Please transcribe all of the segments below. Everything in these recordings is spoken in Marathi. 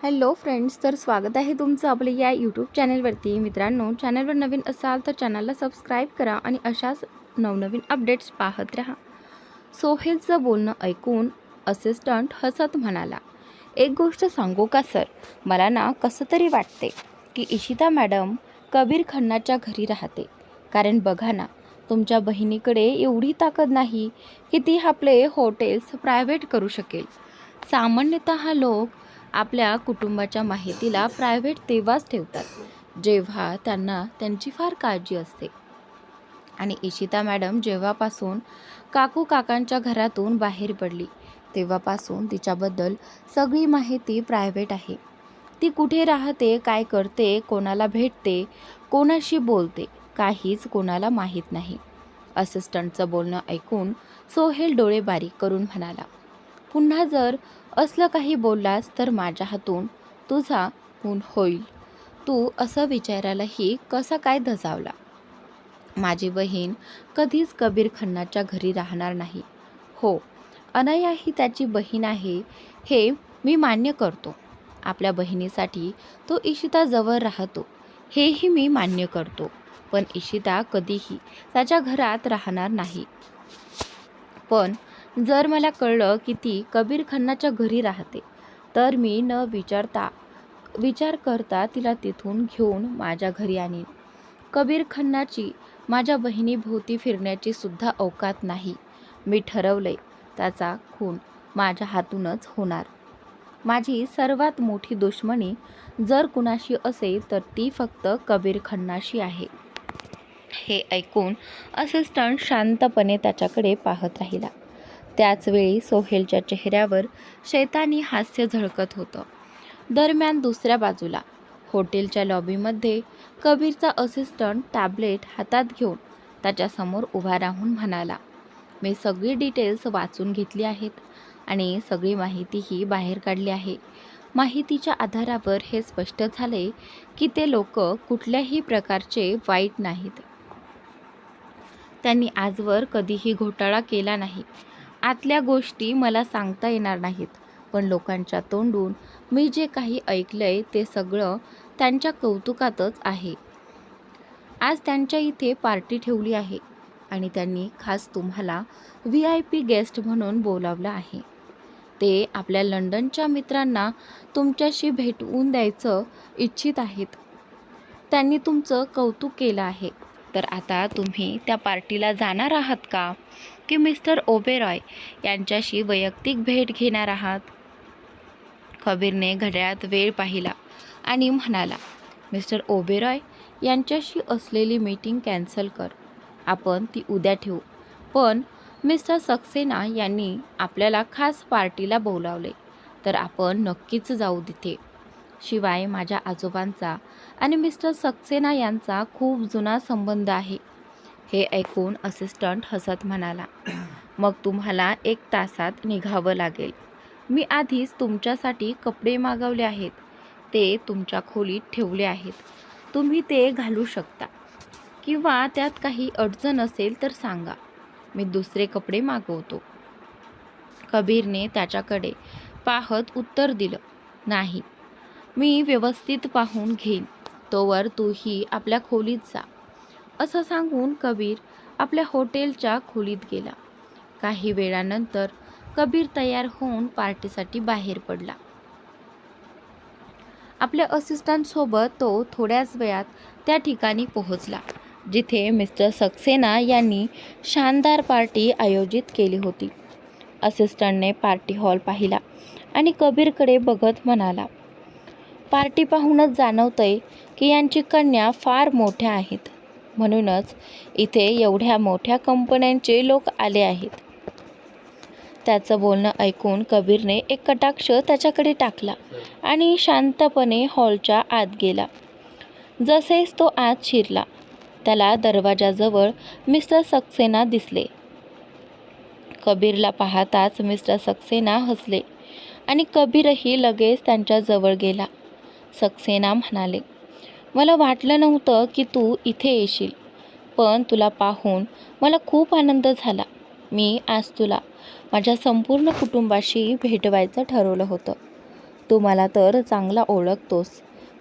हॅलो फ्रेंड्स, तर स्वागत आहे तुमचं आपल्या या यूट्यूब चॅनलवरती. मित्रांनो, चॅनलवर नवीन असाल तर चॅनलला सबस्क्राईब करा आणि अशाच नवनवीन अपडेट्स पाहत राहा. सोहेलचं बोलणं ऐकून असिस्टंट हसत म्हणाला, एक गोष्ट सांगू का सर, मला ना कसं तरी वाटते की इशिता मॅडम कबीर खन्नाच्या घरी राहते. कारण बघा ना, तुमच्या बहिणीकडे एवढी ताकद नाही की ती आपले हॉटेल्स प्रायव्हेट करू शकेल. सामान्यतः लोक आपल्या कुटुंबाच्या माहितीला प्रायव्हेट तेव्हाच ठेवतात जेव्हा त्यांना त्यांची फार काळजी असते. आणि इशिता मॅडम जेव्हापासून काकांच्या घरातून बाहेर पडली तेव्हापासून तिच्याबद्दल सगळी माहिती प्रायव्हेट आहे. ती कुठे राहते, काय करते, कोणाला भेटते, कोणाशी बोलते, काहीच कोणाला माहीत नाही. असिस्टंटचं बोलणं ऐकून सोहेल डोळे बारीक करून म्हणाला, पुन्हा जर असलं काही बोललास तर माझ्या हातून तुझा खून होईल. तू असं विचारायलाही कसा काय धजावला? माझी बहीण कधीच कबीर खन्नाच्या घरी राहणार नाही. हो, अनया ही त्याची बहीण आहे हे मी मान्य करतो. आपल्या बहिणीसाठी तो इशिता जवळ राहतो हेही मी मान्य करतो. पण इशिता कधीही त्याच्या घरात राहणार नाही. पण जर मला कळलं की ती कबीर खन्नाच्या घरी राहते तर मी न विचार करता तिला तिथून घेऊन माझ्या घरी आणीन. कबीर खन्नाची माझ्या बहिणीभोवती फिरण्याची सुद्धा औकात नाही. मी ठरवलंय, त्याचा खून माझ्या हातूनच होणार. माझी सर्वात मोठी दुश्मनी जर कुणाशी असेल तर ती फक्त कबीर खन्नाशी आहे. हे ऐकून असिस्टंट शांतपणे त्याच्याकडे पाहत राहिला. त्याचवेळी सोहेलच्या चेहऱ्यावर शैतानी हास्य झळकत होतं. दरम्यान दुसऱ्या बाजूला हॉटेलच्या लॉबीमध्ये कबीरचा असिस्टंट टॅबलेट हातात घेऊन त्याच्यासमोर उभा राहून म्हणाला, मी सगळी डिटेल्स वाचून घेतली आहेत आणि सगळी माहितीही बाहेर काढली आहे. माहितीच्या आधारावर हे स्पष्ट झाले की ते लोक कुठल्याही प्रकारचे वाईट नाहीत. त्यांनी आजवर कधीही घोटाळा केला नाही. आतल्या गोष्टी मला सांगता येणार नाहीत, पण लोकांच्या तोंडून मी जे काही ऐकलंय ते सगळं त्यांच्या कौतुकातच आहे. आज त्यांच्या इथे पार्टी ठेवली आहे आणि त्यांनी खास तुम्हाला VIP गेस्ट म्हणून बोलावलं आहे. ते आपल्या लंडनच्या मित्रांना तुमच्याशी भेटवून द्यायचं इच्छित आहेत. त्यांनी तुमचं कौतुक केलं आहे. तर आता तुम्ही त्या पार्टीला जाणार आहात का, की मिस्टर ओबेरॉय यांच्याशी वैयक्तिक भेट घेणार आहात? कबीरने घड्याळात वेळ पाहिला आणि म्हणाला, मिस्टर ओबेरॉय यांच्याशी असलेली मीटिंग कॅन्सल कर. आपण ती उद्या ठेवू. पण मिस्टर सक्सेना यांनी आपल्याला खास पार्टीला बोलावले तर आपण नक्कीच जाऊ तिथे. शिवाय माझ्या आजोबांचा आणि मिस्टर सक्सेना यांचा खूप जुना संबंध आहे. हे ऐकून असिस्टंट हसत म्हणाला, मग तुम्हाला 1 तासात निघावं लागेल. मी आधीच तुमच्यासाठी कपडे मागवले आहेत. ते तुमच्या खोलीत ठेवले आहेत. तुम्ही ते घालू शकता, किंवा त्यात काही अडचण असेल तर सांगा, मी दुसरे कपडे मागवतो. कबीरने त्याच्याकडे पाहत उत्तर दिलं, नाही, मी व्यवस्थित पाहून घेईन. तोवर तूही आपल्या खोलीत जा. असं सांगून कबीर आपल्या हॉटेलच्या खोलीत गेला. काही वेळानंतर कबीर तयार होऊन पार्टीसाठी बाहेर पडला. आपल्या असिस्टंटसोबत तो थोड्याच वेळात त्या ठिकाणी पोहोचला जिथे मिस्टर सक्सेना यांनी शानदार पार्टी आयोजित केली होती. असिस्टंटने पार्टी हॉल पाहिला आणि कबीरकडे बघत म्हणाला, पार्टी पाहूनच जाणवतंय की यांची कन्या फार मोठ्या आहेत. म्हणूनच इथे एवढ्या मोठ्या कंपन्यांचे लोक आले आहेत. त्याचं बोलणं ऐकून कबीरने एक कटाक्ष त्याच्याकडे टाकला आणि शांतपणे हॉलच्या आत गेला. जसेच तो आत शिरला त्याला दरवाजाजवळ मिस्टर सक्सेना दिसले. कबीरला पाहताच मिस्टर सक्सेना हसले आणि कबीरही लगेच त्यांच्याजवळ गेला. सक्सेना म्हणाले, मला वाटलं नव्हतं की तू इथे येशील, पण तुला पाहून मला खूप आनंद झाला. मी आज तुला माझ्या संपूर्ण कुटुंबाशी भेटवायचं ठरवलं होतं. तू मला तर चांगला ओळखतोस,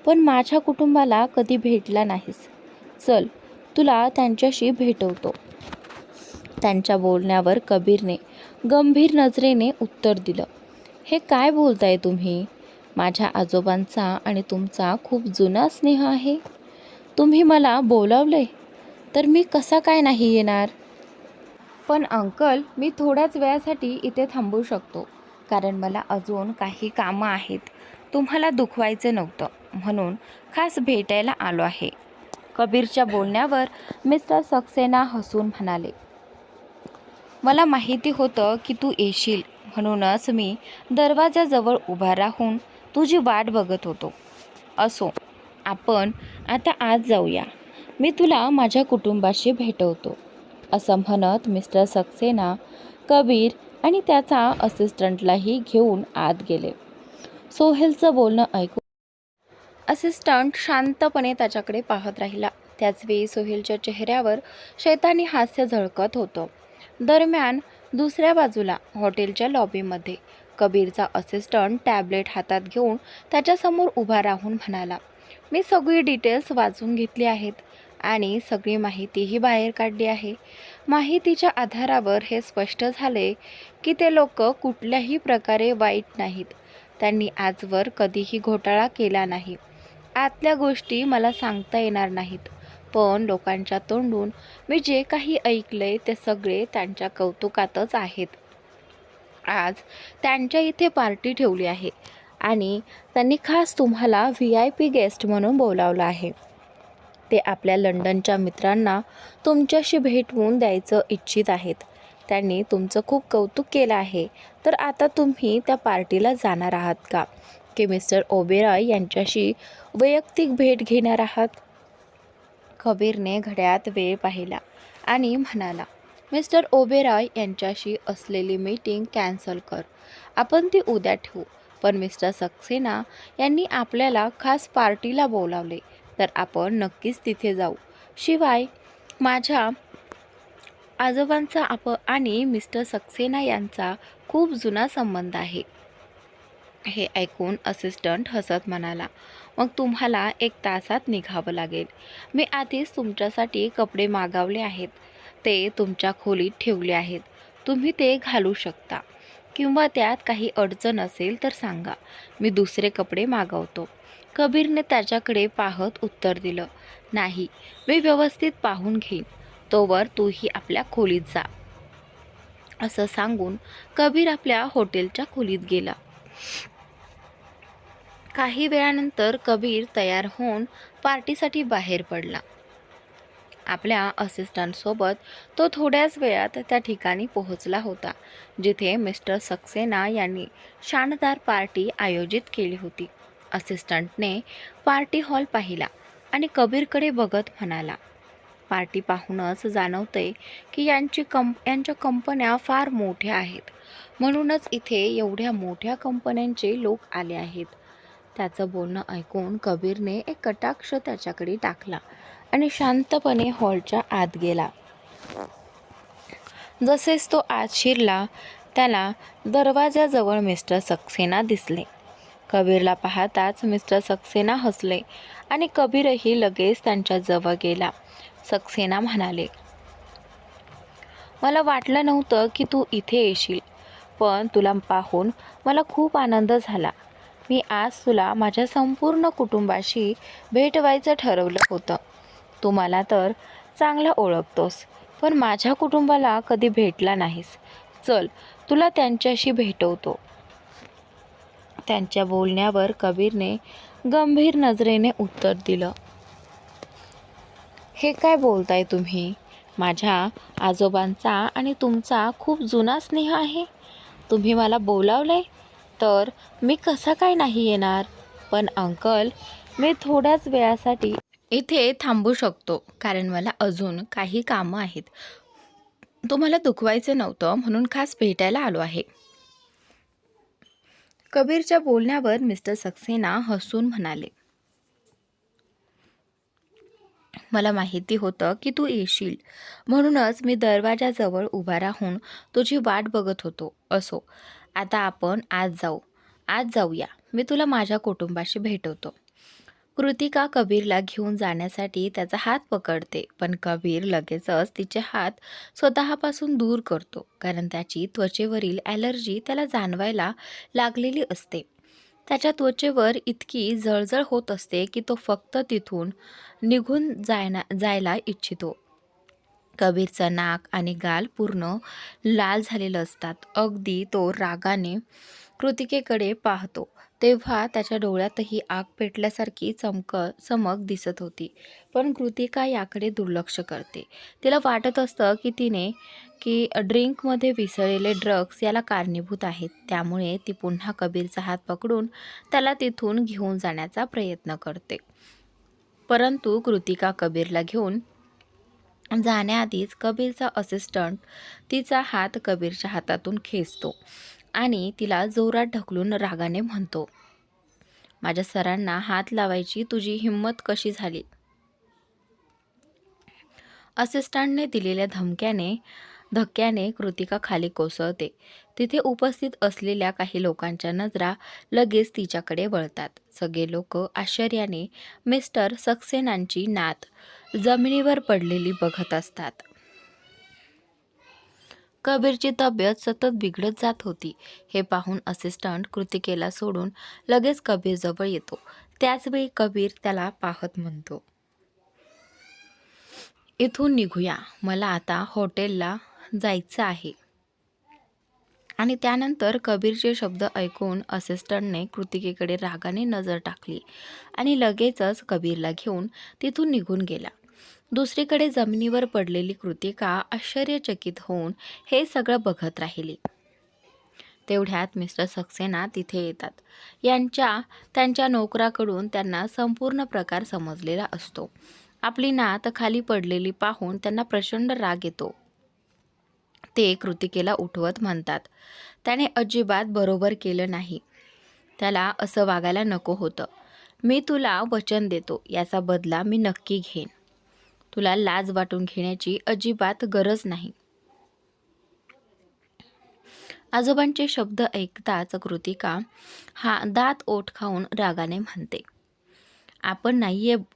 पण माझ्या कुटुंबाला कधी भेटला नाहीस. चल, तुला त्यांच्याशी भेटवतो. त्यांच्या बोलण्यावर कबीरने गंभीर नजरेने उत्तर दिलं. हे काय बोलताय तुम्ही? माझ्या आजोबांचा आणि तुमचा खूप जुना स्नेह आहे. तुम्ही मला बोलावले तर मी कसा काय नाही येणार? पण अंकल, मी थोड्याच वेळासाठी इथे थांबू शकतो, कारण मला अजून काही कामं आहेत. तुम्हाला दुखवायचं नव्हतं म्हणून खास भेटायला आलो आहे. कबीरच्या बोलण्यावर मिस्टर सक्सेना हसून म्हणाले, मला माहिती होतं की तू येशील, म्हणूनच मी दरवाजाजवळ उभा राहून तुझी वाट बघत होतो. असो, आपण आता आत जाऊया. मी तुला माझ्या कुटुंबाशी भेटवतो. असं म्हणत मिस्टर सक्सेना कबीर आणि त्याचा असिस्टंटलाही घेऊन आत गेले. सोहेलचं बोलणं ऐकून असिस्टंट शांतपणे त्याच्याकडे पाहत राहिला. त्याचवेळी सोहेलच्या चेहऱ्यावर शैतानी हास्य झळकत होतं. दरम्यान दुसऱ्या बाजूला हॉटेलच्या लॉबीमध्ये कबीरचा असिस्टंट टॅबलेट हातात घेऊन त्याच्यासमोर उभा राहून म्हणाला, मी सगळी डिटेल्स वाचून घेतली आहेत आणि सगळी माहितीही बाहेर काढली आहे. माहितीच्या आधारावर हे स्पष्ट झाले की ते लोक कुठल्याही प्रकारे वाईट नाहीत. त्यांनी आजवर कधीही घोटाळा केला नाही. आतल्या गोष्टी मला सांगता येणार नाहीत, पण लोकांच्या तोंडून मी जे काही ऐकलंय ते सगळे त्यांच्या कौतुकातच आहेत. आज त्यांच्या इथे पार्टी ठेवली आहे आणि त्यांनी खास तुम्हाला VIP गेस्ट म्हणून बोलावलं आहे. ते आपल्या लंडनच्या मित्रांना तुमच्याशी भेटवून द्यायचं इच्छित आहेत. त्यांनी तुमचं खूप कौतुक केलं आहे. तर आता तुम्ही त्या पार्टीला जाणार आहात का, की मिस्टर ओबेरॉय यांच्याशी वैयक्तिक भेट घेणार आहात? कबीरने घड्याळात वेळ पाहिला आणि म्हणाला, मिस्टर ओबेरॉय यांच्याशी असलेली मीटिंग कॅन्सल कर. आपण ती उद्या ठेवू. पण मिस्टर सक्सेना यांनी आपल्याला खास पार्टीला बोलावले, तर आपण नक्कीच तिथे जाऊ. शिवाय माझ्या आजोबांचा आणि मिस्टर सक्सेना यांचा खूप जुना संबंध आहे. हे ऐकून असिस्टंट हसत म्हणाला, मग तुम्हाला 1 तासात निघावं लागेल. मी आधीच तुमच्यासाठी कपडे मागवले आहेत. ते तुमच्या खोलीत ठेवले आहेत. तुम्ही ते घालू शकता, किंवा त्यात काही अडचण असेल तर सांगा, मी दुसरे कपडे मागवतो. कबीरने त्याच्याकडे पाहत उत्तर दिलं, नाही, मी व्यवस्थित पाहून घेईन. तोवर तूही आपल्या खोलीत जा. असं सांगून कबीर आपल्या हॉटेलच्या खोलीत गेला. काही वेळानंतर कबीर तयार होऊन पार्टीसाठी बाहेर पडला. आपल्या असिस्टंटसोबत तो थोड्याच वेळात त्या ठिकाणी पोहोचला होता, जिथे मिस्टर सक्सेना यांनी शानदार पार्टी आयोजित केली होती. असिस्टंटने पार्टी हॉल पाहिला आणि कबीरकडे बघत म्हणाला, पार्टी पाहूनच जाणवतंय की यांच्या कंपन्या फार मोठ्या आहेत, म्हणूनच इथे एवढ्या मोठ्या कंपन्यांचे लोक आले आहेत. त्याचं बोलणं ऐकून कबीरने एक कटाक्ष त्याच्याकडे टाकला आणि शांतपणे हॉलच्या आत गेला. जसेच तो आत शिरला, त्याला दरवाजाजवळ मिस्टर सक्सेना दिसले. कबीरला पाहताच मिस्टर सक्सेना हसले आणि कबीरही लगेच त्यांच्या जवळ गेला. सक्सेना म्हणाले, मला वाटलं नव्हतं की तू इथे येशील, पण तुला पाहून मला खूप आनंद झाला. मी आज तुला माझ्या संपूर्ण कुटुंबाशी भेटवायचं ठरवलं होतं. तू मला तर चांगला ओळखतोस, पण माझ्या कुटुंबाला कधी भेटला नाहीस. चल, तुला त्यांच्याशी भेटवतो. त्यांच्या बोलण्यावर कबीरने गंभीर नजरेने उत्तर दिलं, हे काय बोलताय तुम्ही? माझ्या आजोबांचा आणि तुमचा खूप जुना स्नेह आहे. तुम्ही मला बोलावले तर मी कसा काय नाही येणार? पण अंकल, मी थोड्याच वेळासाठी इथे थांबू शकतो, कारण मला अजून काही कामं आहेत. तुम्हाला दुखवायचं नव्हतं म्हणून खास भेटायला आलो आहे. कबीरच्या बोलण्यावर मिस्टर सक्सेना हसून म्हणाले, मला माहिती होतं की तू येशील, म्हणूनच मी दरवाजाजवळ उभा राहून तुझी वाट बघत होतो. असो, आता आपण आज जाऊया. मी तुला माझ्या कुटुंबाशी भेटवतो. कृतिका कबीरला घेऊन जाण्यासाठी त्याचा हात पकडते, पण कबीर लगेचच तिचे हात स्वतःपासून दूर करतो, कारण त्याची त्वचेवरील ॲलर्जी त्याला जाणवायला लागलेली असते. त्याच्या त्वचेवर इतकी जळजळ होत असते की तो फक्त तिथून निघून जायला इच्छितो. कबीरचं नाक आणि गाल पूर्ण लाल झालेलं असतात. अगदी तो रागाने कृतिकेकडे पाहतो तेव्हा त्याच्या डोळ्यातही आग पेटल्यासारखी चमक दिसत होती. पण कृतिका याकडे दुर्लक्ष करते. तिला वाटत असतं की ड्रिंकमध्ये मिसळलेले ड्रग्ज याला कारणीभूत आहेत. त्यामुळे ती पुन्हा कबीरचा हात पकडून त्याला तिथून घेऊन जाण्याचा प्रयत्न करते. परंतु कृतिका कबीरला घेऊन जाण्याआधीच कबीरचा असिस्टंट तिचा हात कबीरच्या हातातून खेचतो आणि तिला जोरात ढकलून रागाने म्हणतो, माझ्या सरांना हात लावायची तुझी हिंमत कशी झाली? असिस्टंटने दिलेल्या धक्क्याने कृतिका खाली कोसळते. तिथे उपस्थित असलेल्या काही लोकांच्या नजरा लगेच तिच्याकडे वळतात. सगळे लोक आश्चर्याने मिस्टर सक्सेनांची नात जमिनीवर पडलेली बघत असतात. कबीरची तब्येत सतत बिघडत जात होती. हे पाहून असिस्टंट कृतिकेला सोडून लगेच कबीरजवळ येतो. त्याचवेळी कबीर त्याला पाहत म्हणतो, इथून निघूया, मला आता हॉटेलला जायचं आहे. आणि त्यानंतर कबीरचे शब्द ऐकून असिस्टंटने कृतिकेकडे रागाने नजर टाकली आणि लगेचच कबीरला घेऊन तिथून निघून गेला. दुसरीकडे जमिनीवर पडलेली कृतिका आश्चर्यचकित होऊन हे सगळं बघत राहिली. तेवढ्यात मिस्टर सक्सेना तिथे येतात. त्यांच्या नोकराकडून त्यांना संपूर्ण प्रकार समजलेला असतो. आपली नात खाली पडलेली पाहून त्यांना प्रचंड राग येतो. ते कृतिकेला उठवत म्हणतात, त्याने अजिबात बरोबर केलं नाही. त्याला असं वागायला नको होतं. मी तुला वचन देतो, याचा बदला मी नक्की घेईन. तुला लाज वाटून घेण्याची अजिबात गरज नाही. आजोबांचे शब्द ऐकताच कृतिका दात ओठ खाऊन रागाने म्हणते, आपण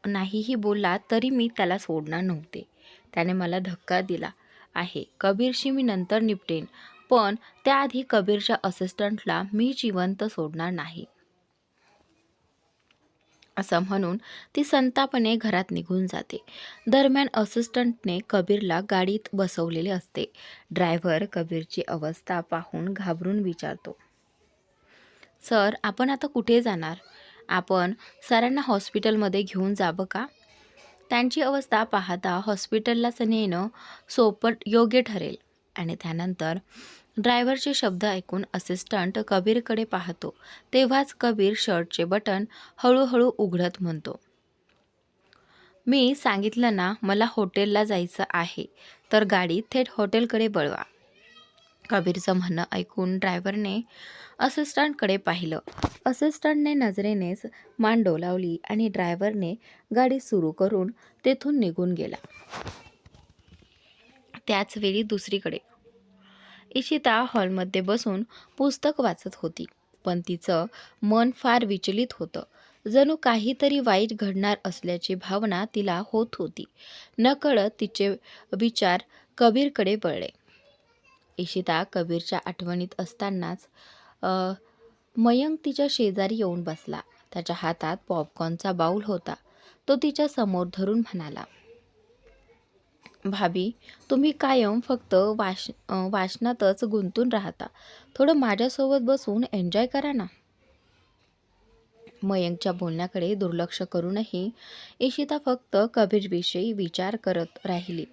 नाहीही बोलला तरी मी त्याला सोडणार नव्हते. त्याने मला धक्का दिला आहे. कबीरशी मी नंतर निपटेन, पण त्याआधी कबीरच्या असिस्टंटला मी जिवंत सोडणार नाही. असं म्हणून ती संतापाने घरात निघून जाते. दरम्यान असिस्टंटने कबीरला गाडीत बसवलेले असते. ड्रायव्हर कबीरची अवस्था पाहून घाबरून विचारतो, सर, आपण आता कुठे जाणार? आपण सरांना हॉस्पिटलमध्ये घेऊन जावं का? त्यांची अवस्था पाहता हॉस्पिटललाच नेणं सोपं योग्य ठरेल. आणि त्यानंतर ड्रायव्हरचे शब्द ऐकून असिस्टंट कबीरकडे पाहतो. तेव्हाच कबीर शर्टचे बटन हळूहळू उघडत म्हणतो, मी सांगितलं ना, मला हॉटेलला जायचं आहे, तर गाडी थेट हॉटेलकडे वळवा. कबीरचं म्हणणं ऐकून ड्रायव्हरने असिस्टंटकडे पाहिलं. असिस्टंटने नजरेनेच मान डोलावली आणि ड्रायव्हरने गाडी सुरू करून तेथून निघून गेला. त्याचवेळी दुसरीकडे इशिता हॉलमध्ये बसून पुस्तक वाचत होती. पण तिचं मन फार विचलित होतं. जणू काहीतरी वाईट घडणार असल्याची भावना तिला होत होती. नकळत तिचे विचार कबीरकडे वळले. इशिता कबीरच्या आठवणीत असतानाच मयंक तिच्या शेजारी येऊन बसला. त्याच्या हातात पॉपकॉर्नचा बाऊल होता. तो तिच्या समोर धरून म्हणाला, भाभी, तुम्ही कायम फक्त वाचनातच गुंतून राहता. थोडं माझ्यासोबत बसून एन्जॉय करा ना. मयंकच्या बोलण्याकडे दुर्लक्ष करूनही इशिता फक्त कबीरविषयी विचार करत राहिली.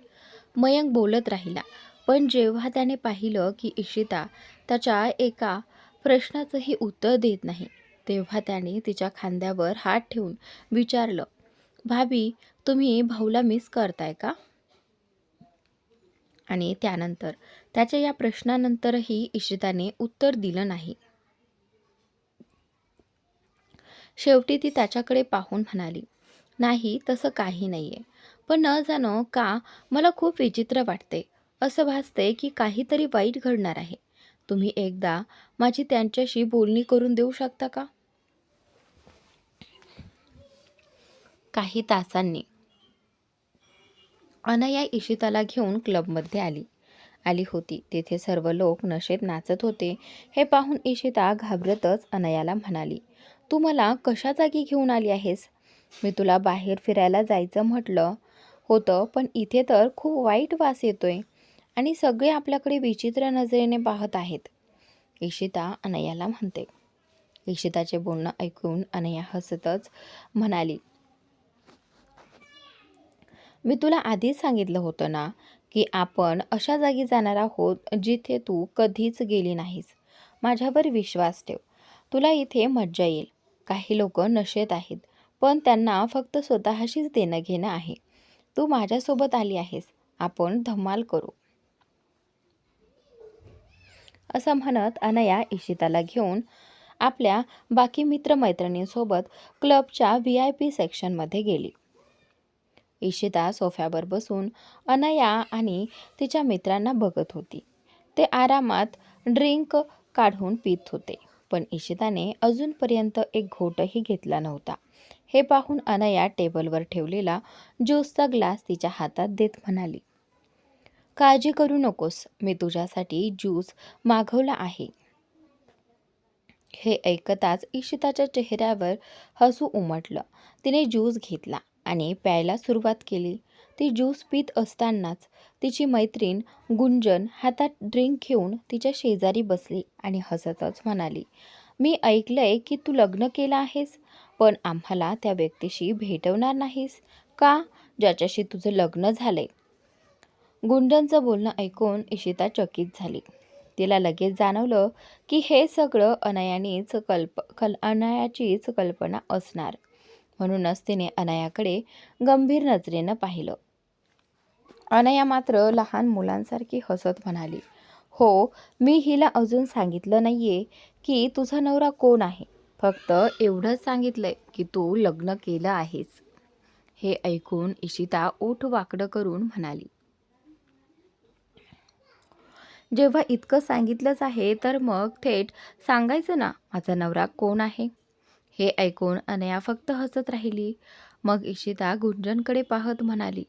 मयंक बोलत राहिला, पण जेव्हा त्याने पाहिलं की इशिता त्याच्या एका प्रश्नाचंही उत्तर देत नाही, तेव्हा त्याने तिच्या खांद्यावर हात ठेवून विचारलं, भाभी, तुम्ही भाऊला मिस करताय का? आणि त्यानंतर त्याच्या या प्रश्नानंतरही इशिताने उत्तर दिलं नाही. शेवटी ती त्याच्याकडे पाहून म्हणाली, नाही, तसं काही नाहीये, पण न जाणो का मला खूप विचित्र वाटते. असं भासते की काहीतरी वाईट घडणार आहे. तुम्ही एकदा माझी त्यांच्याशी बोलणी करून देऊ शकता का? काही तासांनी अनया इशिताला घेऊन क्लबमध्ये आली होती. तेथे सर्व लोक नशेत नाचत होते. हे पाहून इशिता घाबरतच अनयाला म्हणाली, तू मला कशा जागी घेऊन आली आहेस? मी तुला बाहेर फिरायला जायचं म्हटलं होतं, पण इथे तर खूप वाईट वास येतोय आणि सगळे आपल्याकडे विचित्र नजरेने पाहत आहेत. इशिता अनयाला म्हणते. इशिताचे बोलणं ऐकून अनया हसतच म्हणाली, मी तुला आधीच सांगितलं होतं ना की आपण अशा जागी जाणार आहोत जिथे तू कधीच गेली नाहीस. माझ्यावर विश्वास ठेव. तुला इथे मज्जा येईल. काही लोक नशेत आहेत, पण त्यांना फक्त स्वतःशीच देणं घेणं आहे. तू माझ्यासोबत आली आहेस. आपण धमाल करू. असं म्हणत अनया इशिताला घेऊन आपल्या बाकी मित्रमैत्रिणींसोबत क्लबच्या VIP सेक्शनमध्ये गेली. इशिता सोफ्यावर बसून अनया आणि तिच्या मित्रांना बघत होती. ते आरामात ड्रिंक काढून पित होते, पण इशिताने अजूनपर्यंत एक घोटही घेतला नव्हता. हे पाहून अनया टेबलवर ठेवलेला ज्यूसचा ग्लास तिच्या हातात देत म्हणाली, काळजी करू नकोस, मी तुझ्यासाठी ज्यूस मागवला आहे. हे ऐकताच इशिताच्या चेहऱ्यावर हसू उमटलं. तिने ज्यूस घेतला आणि प्यायला सुरुवात केली. ती ज्यूस पीत असतानाच तिची मैत्रीण गुंजन हातात ड्रिंक घेऊन तिच्या शेजारी बसली आणि हसतच म्हणाली, मी ऐकलंय की तू लग्न केलं आहेस, पण आम्हाला त्या व्यक्तीशी भेटवणार नाहीस का ज्याच्याशी तुझं लग्न झालंय? गुंजनचं बोलणं ऐकून इशिता चकित झाली. तिला लगेच जाणवलं की हे सगळं अनयाचीच कल्पना असणार. म्हणूनच तिने अनयाकडे गंभीर नजरेनं पाहिलं. अनया मात्र लहान मुलांसारखी हसत म्हणाली, हो, मी हिला अजून सांगितलं नाहीये की तुझा नवरा कोण आहे. फक्त एवढंच सांगितलंय की तू लग्न केलं आहेस. हे ऐकून इशिता ओठ वाकडं करून म्हणाली, जेव्हा इतकं सांगितलंच आहे तर मग थेट सांगायचं ना माझा नवरा कोण आहे. हे ऐकून अनया फक्त हसत राहिली. मग इशिता गुंजनकडे पाहत म्हणाली,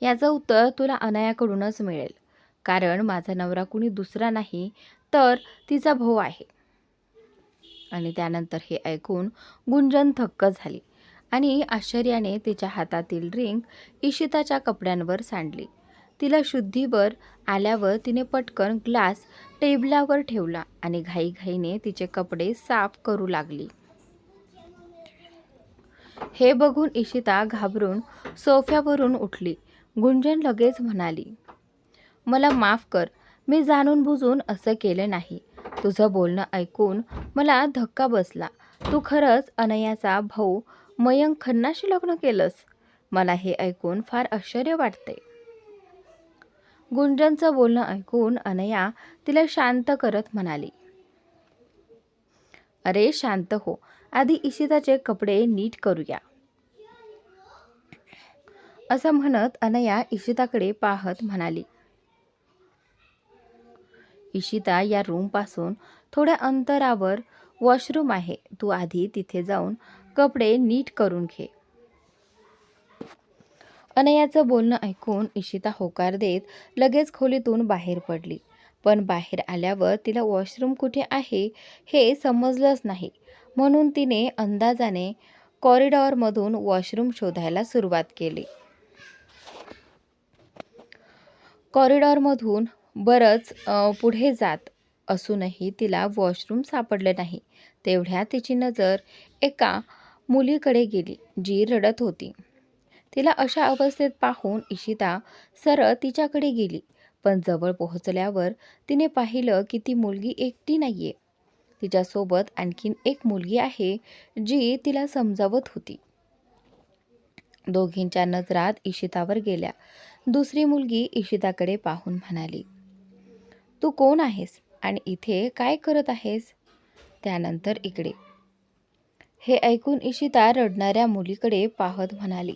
याचं उत्तर तुला अनयाकडूनच मिळेल, कारण माझा नवरा कुणी दुसरा नाही तर तिचा भाऊ आहे. आणि त्यानंतर हे ऐकून गुंजन थक्क झाली आणि आश्चर्याने तिच्या हातातील ड्रिंक इशिताच्या कपड्यांवर सांडली. तिला शुद्धीवर आल्यावर तिने पटकन ग्लास टेबलावर ठेवला आणि घाईघाईने तिचे कपडे साफ करू लागली. हे बघून इशिता घाबरून सोफ्यावरून उठली. गुंजन लगेच म्हणाली, मला माफ कर, मी जाणून बुजून असं केलं नाही. तुझं बोलणं ऐकून मला धक्का बसला. तू खरंच अनयाचा भाऊ मयंक खन्नाशी लग्न केलंस? मला हे ऐकून फार आश्चर्य वाटते. गुंजनचं बोलणं ऐकून अनया तिला शांत करत म्हणाली, अरे शांत हो, आधी इशिताचे कपडे नीट करूया. असं म्हणत अनया इशिताकडे पाहत म्हणाली, इशिता, या रूमपासून थोड्या अंतरावर वॉशरूम आहे. तू आधी तिथे जाऊन कपडे नीट करून घे. अनयाचं बोलणं ऐकून इशिता होकार देत लगेच खोलीतून बाहेर पडली. पण बाहेर आल्यावर तिला वॉशरूम कुठे आहे हे समजलंच नाही. म्हणून तिने अंदाजाने कॉरिडॉरमधून वॉशरूम शोधायला सुरुवात केली. कॉरिडॉरमधून बरंच पुढे जात असूनही तिला वॉशरूम सापडले नाही. तेवढ्यात तिची नजर एका मुलीकडे गेली जी रडत होती. तिला अशा अवस्थेत पाहून इशिता सरळ तिच्याकडे गेली, पण जवळ पोहोचल्यावर तिने पाहिलं की ती मुलगी एकटी नाहीये. तिच्यासोबत आणखीन एक मुलगी आहे जी तिला समजावत होती. दोघींच्या नजरात इशितावर गेल्या. दुसरी मुलगी इशिताकडे पाहून म्हणाली, तू कोण आहेस आणि इथे काय करत आहेस? त्यानंतर इकडे. हे ऐकून इशिता रडणाऱ्या मुलीकडे पाहत म्हणाली,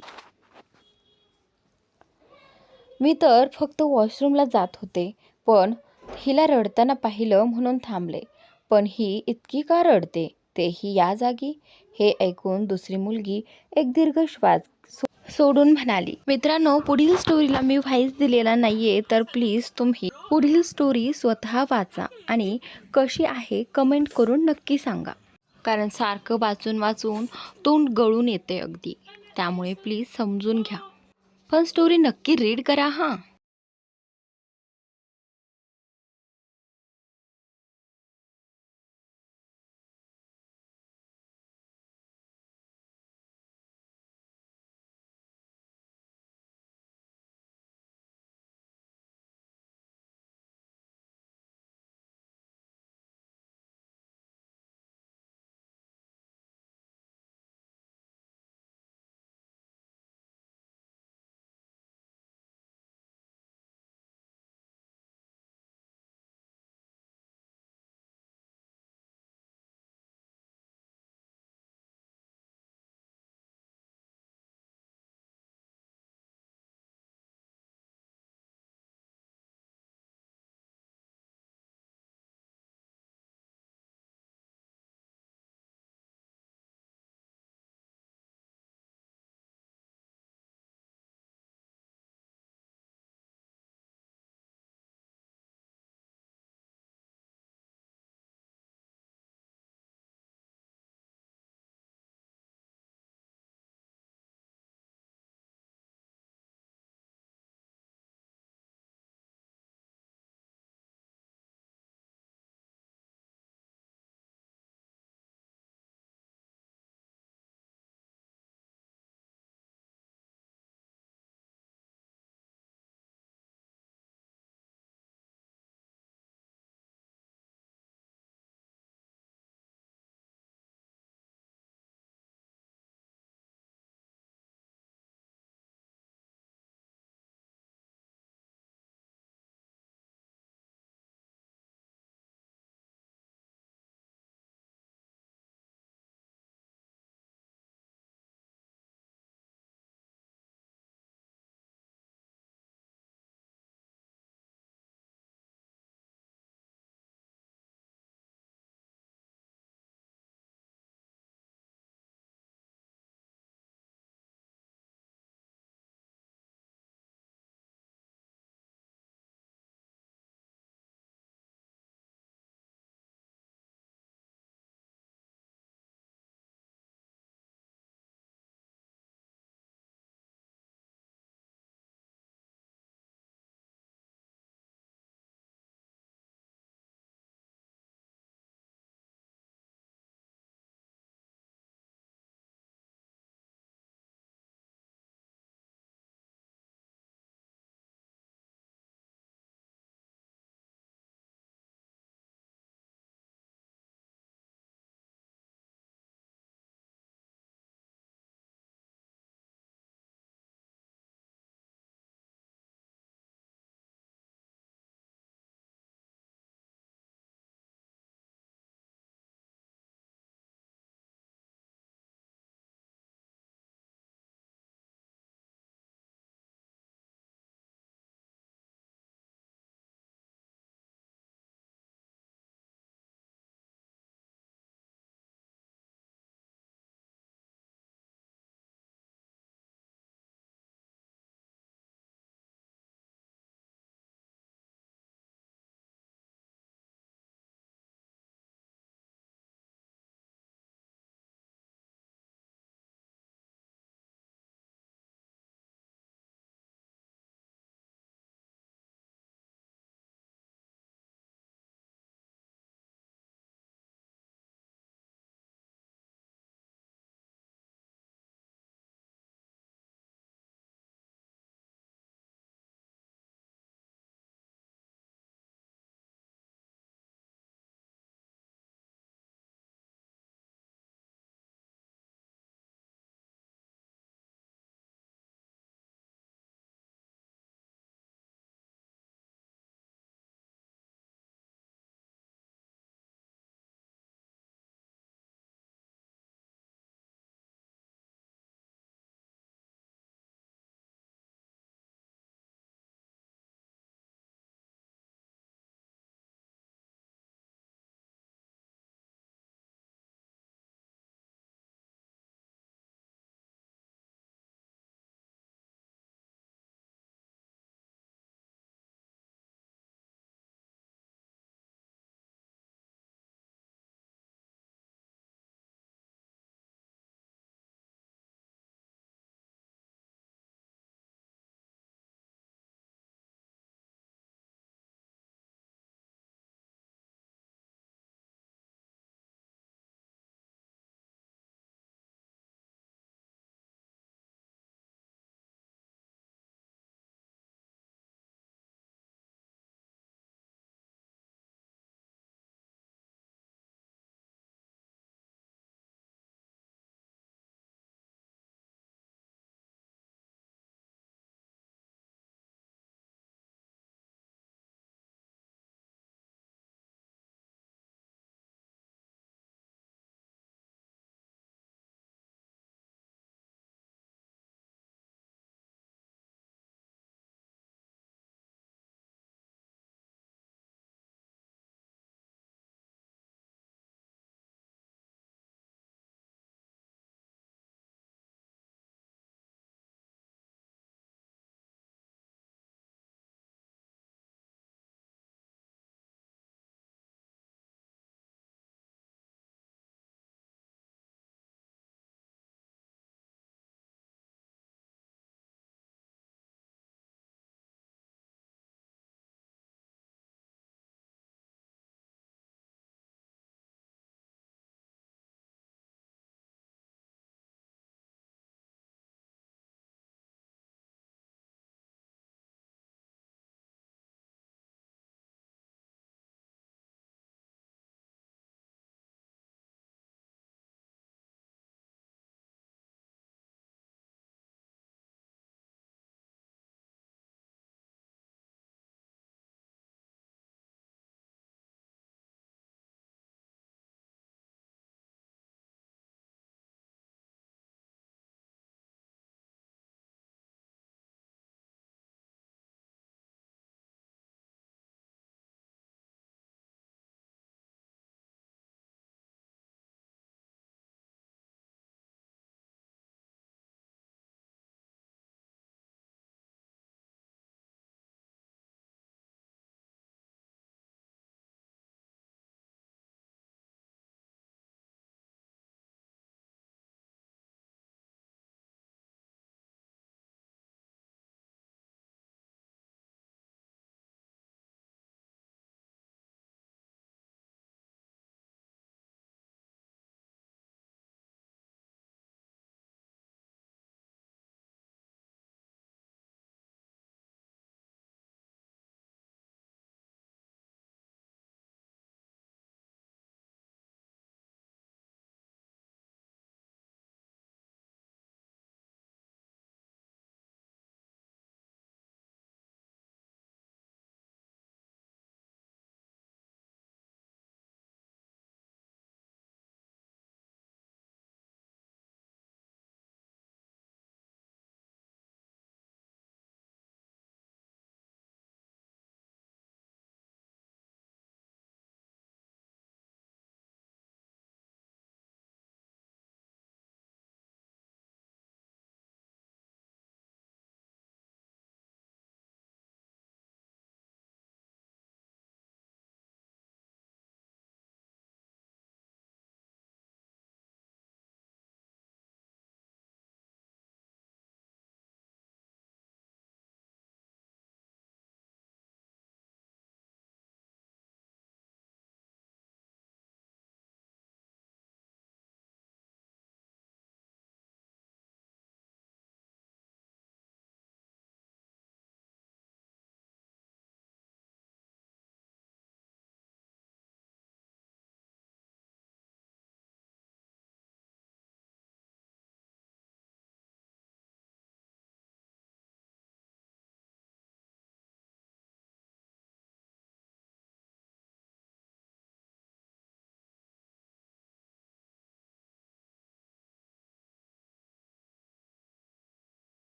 मी तर फक्त वॉशरूमला जात होते, पण हिला रडताना पाहिलं म्हणून थांबले. पण ही इतकी का रडते? तेही या जागी. हे ऐकून दुसरी मुलगी एक दीर्घ श्वास सोडून म्हणाली, मित्रांनो, पुढील स्टोरीला मी व्हॉइस दिलेला नाहीये, तर प्लीज तुम्ही पुढील स्टोरी स्वतः वाचा आणि कशी आहे कमेंट करून नक्की सांगा. कारण सारखं वाचून वाचून तोंड गळून येते अगदी. त्यामुळे प्लीज समजून घ्या. पण स्टोरी नक्की रीड करा हां.